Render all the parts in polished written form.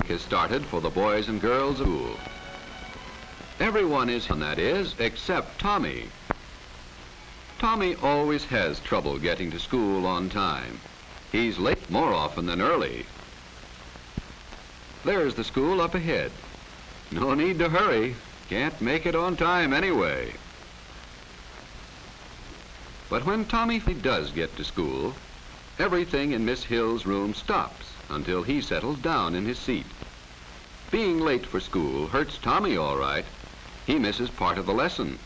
It's started for the boys and girls of school. Everyone is, and that is, except Tommy. Tommy always has trouble getting to school on time. He's late more often than early. There's the school up ahead. No need to hurry. Can't make it on time anyway. But when Tommy does get to school, everything in Miss Hill's room stops until he settles down in his seat. Being late for school hurts Tommy all right. He misses part of the lesson.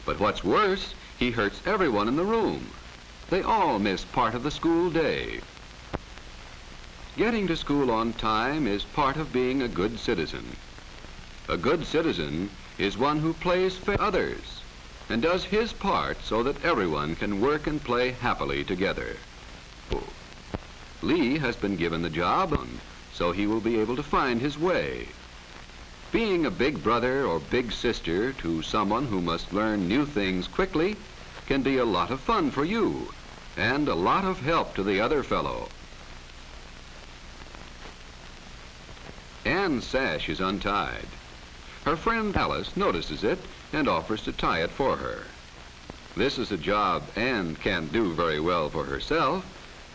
But what's worse, he hurts everyone in the room. They all miss part of the school day. Getting to school on time is part of being a good citizen. A good citizen is one who plays fair to others and does his part so that everyone can work and play happily together. Lee has been given the job, so he will be able to find his way. Being a big brother or big sister to someone who must learn new things quickly can be a lot of fun for you and a lot of help to the other fellow. Anne's sash is untied. Her friend Alice notices it and offers to tie it for her. This is a job Anne can't do very well for herself,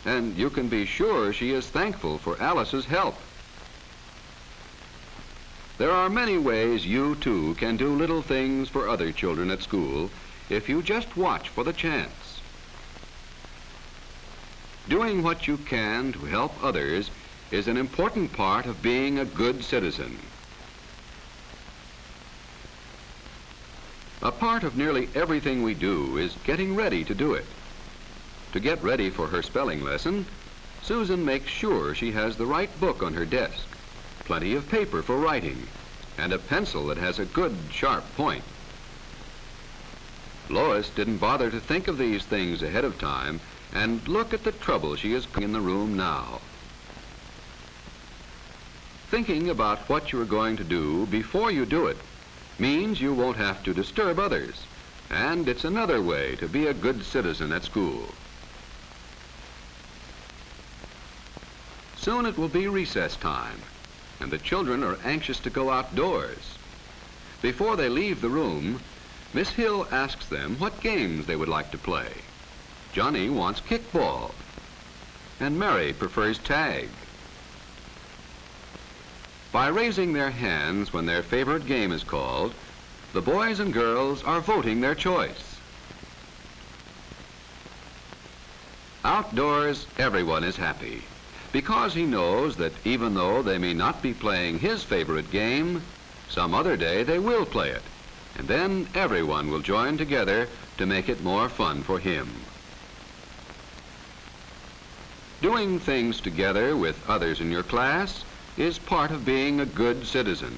and you can be sure she is thankful for Alice's help. There are many ways you too can do little things for other children at school if you just watch for the chance. Doing what you can to help others is an important part of being a good citizen. A part of nearly everything we do is getting ready to do it. To get ready for her spelling lesson, Susan makes sure she has the right book on her desk, plenty of paper for writing, and a pencil that has a good, sharp point. Lois didn't bother to think of these things ahead of time, and look at the trouble she is in the room now. Thinking about what you are going to do before you do it means you won't have to disturb others, and it's another way to be a good citizen at school. Soon it will be recess time, and the children are anxious to go outdoors. Before they leave the room, Miss Hill asks them what games they would like to play. Johnny wants kickball, and Mary prefers tag. By raising their hands when their favorite game is called, the boys and girls are voting their choice. Outdoors, everyone is happy, because he knows that even though they may not be playing his favorite game, some other day they will play it, and then everyone will join together to make it more fun for him. Doing things together with others in your class is part of being a good citizen.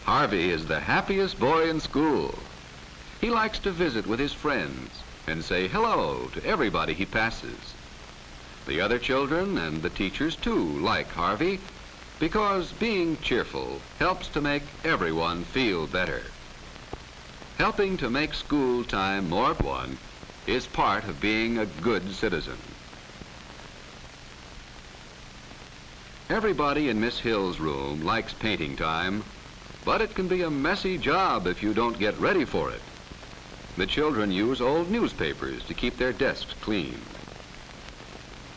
Harvey is the happiest boy in school. He likes to visit with his friends and say hello to everybody he passes. The other children and the teachers too like Harvey because being cheerful helps to make everyone feel better. Helping to make school time more fun is part of being a good citizen. Everybody in Miss Hill's room likes painting time, but it can be a messy job if you don't get ready for it. The children use old newspapers to keep their desks clean.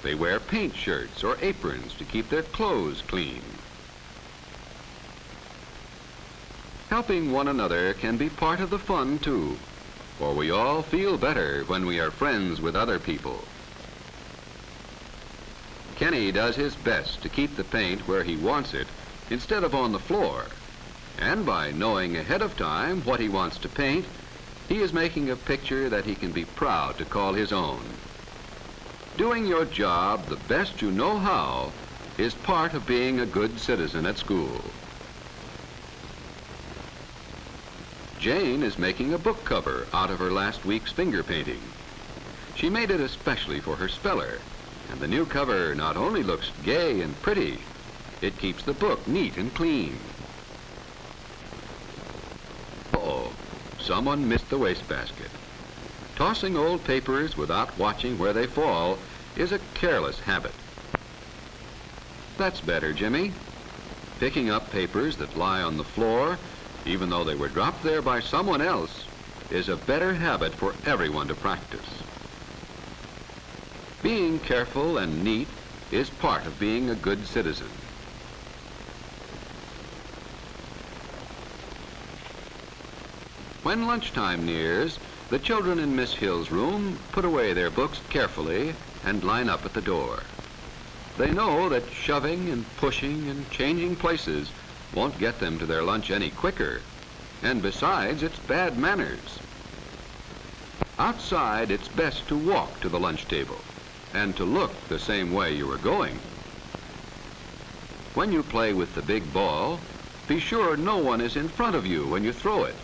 They wear paint shirts or aprons to keep their clothes clean. Helping one another can be part of the fun too, for we all feel better when we are friends with other people. Kenny does his best to keep the paint where he wants it instead of on the floor. And by knowing ahead of time what he wants to paint, he is making a picture that he can be proud to call his own. Doing your job the best you know how is part of being a good citizen at school. Jane is making a book cover out of her last week's finger painting. She made it especially for her speller. And the new cover not only looks gay and pretty, it keeps the book neat and clean. Uh-oh, someone missed the wastebasket. Tossing old papers without watching where they fall is a careless habit. That's better, Jimmy. Picking up papers that lie on the floor, even though they were dropped there by someone else, is a better habit for everyone to practice. Being careful and neat is part of being a good citizen. When lunchtime nears, the children in Miss Hill's room put away their books carefully and line up at the door. They know that shoving and pushing and changing places won't get them to their lunch any quicker, and besides, it's bad manners. Outside, it's best to walk to the lunch table and to look the same way you are going. When you play with the big ball, be sure no one is in front of you when you throw it.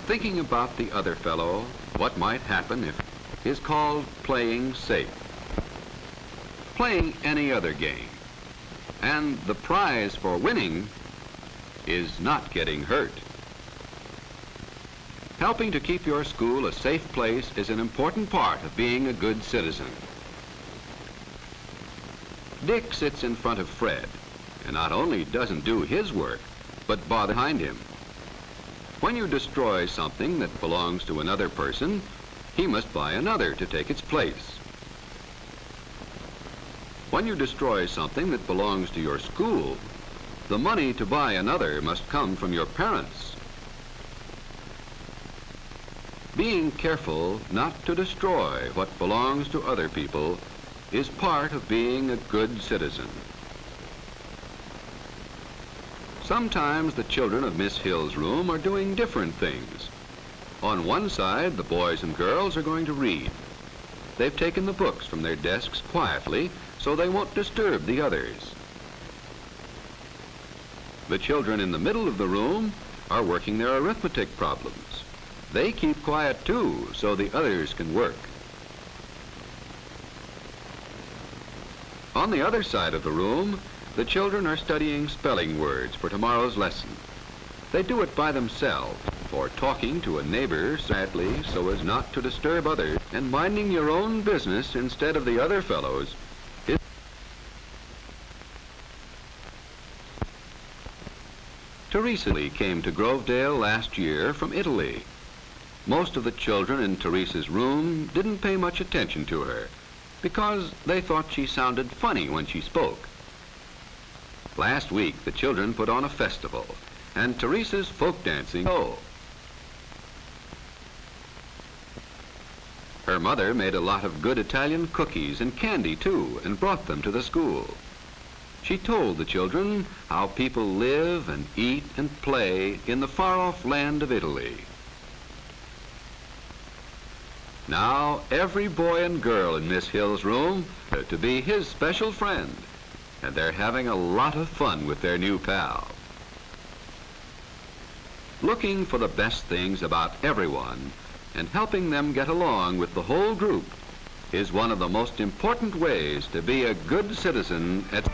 Thinking about the other fellow, what might happen if, is called playing safe. Playing any other game. And the prize for winning is not getting hurt. Helping to keep your school a safe place is an important part of being a good citizen. Dick sits in front of Fred, and not only doesn't do his work, but bothers behind him. When you destroy something that belongs to another person, he must buy another to take its place. When you destroy something that belongs to your school, the money to buy another must come from your parents. Being careful not to destroy what belongs to other people is part of being a good citizen. Sometimes the children of Miss Hill's room are doing different things. On one side, the boys and girls are going to read. They've taken the books from their desks quietly so they won't disturb the others. The children in the middle of the room are working their arithmetic problems. They keep quiet too, so the others can work. On the other side of the room, the children are studying spelling words for tomorrow's lesson. They do it by themselves, or talking to a neighbor sadly so as not to disturb others, and minding your own business instead of the other fellows. Teresa came to Grovedale last year from Italy. Most of the children in Teresa's room didn't pay much attention to her because they thought she sounded funny when she spoke. Last week, the children put on a festival, and Teresa's folk dancing. Her mother made a lot of good Italian cookies and candy too, and brought them to the school. She told the children how people live and eat and play in the far-off land of Italy. Now, every boy and girl in Miss Hill's room are to be his special friend, and they're having a lot of fun with their new pal. Looking for the best things about everyone and helping them get along with the whole group is one of the most important ways to be a good citizen at